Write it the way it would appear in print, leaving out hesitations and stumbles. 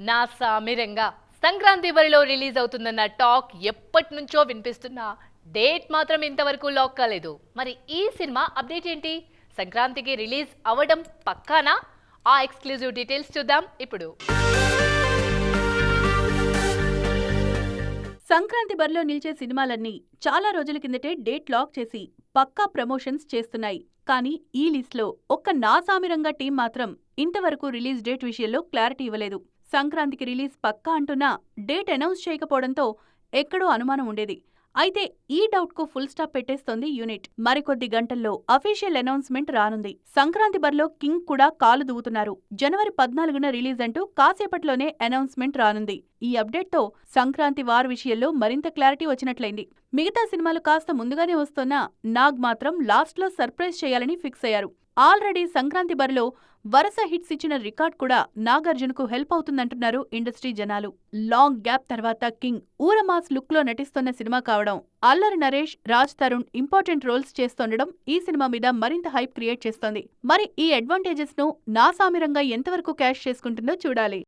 నా సామిరంగా సంక్రాంతి బరిలో రిలీజ్ అవుతుందన్న టాక్ ఎప్పటి నుంచో వినిపిస్తున్నా డేట్ మాత్రం ఇంతవరకు లాక్ కాలేదు. మరి ఈ సినిమా అప్డేట్ ఏంటి? సంక్రాంతికి రిలీజ్ అవ్వడం పక్కానా? ఆ ఎక్స్క్లూజివ్ డీటెయిల్స్ చూద్దాం ఇప్పుడు. సంక్రాంతి బరిలో నిలిచే సినిమాలన్నీ చాలా రోజుల కిందటే డేట్ లాక్ చేసి పక్కా ప్రమోషన్స్ చేస్తున్నాయి. కానీ ఈ లిస్ట్లో ఒక్క నా సామిరంగా టీం మాత్రం ఇంతవరకు రిలీజ్ డేట్ విషయంలో క్లారిటీ ఇవ్వలేదు. సంక్రాంతికి రిలీజ్ పక్కా అంటున్నా డేట్ అనౌన్స్ చేయకపోవడంతో ఎక్కడో అనుమానం ఉండేది. అయితే ఈ డౌట్ కు ఫుల్ స్టాప్ పెట్టేస్తోంది యూనిట్. మరికొద్ది గంటల్లో అఫీషియల్ అనౌన్స్మెంట్ రానుంది. సంక్రాంతి బరిలో కింగ్ కూడా కాలు దువ్వుతున్నారు. జనవరి 14న రిలీజ్ అంటూ కాసేపట్లోనే అనౌన్స్మెంట్ రానుంది. ఈ అప్డేట్ తో సంక్రాంతి వార్ విషయంలో మరింత క్లారిటీ వచ్చినట్లయింది. మిగతా సినిమాలు కాస్త ముందుగానే వస్తున్నా నాగ్ మాత్రం లాస్ట్ లో సర్ప్రైజ్ చేయాలని ఫిక్స్ అయ్యారు. ఆల్రెడీ సంక్రాంతి బరిలో వరుస హిట్స్ ఇచ్చిన రికార్డ్ కూడా నాగార్జునకు హెల్ప్ అవుతుందంటున్నారు ఇండస్ట్రీ జనాలు. లాంగ్ గ్యాప్ తర్వాత కింగ్ ఊరమాస్ లుక్ లో నటిస్తున్న సినిమా కావడం, అల్లరి నరేష్, రాజ్ తరుణ్ ఇంపార్టెంట్ రోల్స్ చేస్తుండడం ఈ సినిమా మీద మరింత హైప్ క్రియేట్ చేస్తోంది. మరి ఈ అడ్వాంటేజెస్ ను నా సామిరంగా ఎంతవరకు క్యాష్ చేసుకుంటుందో చూడాలి.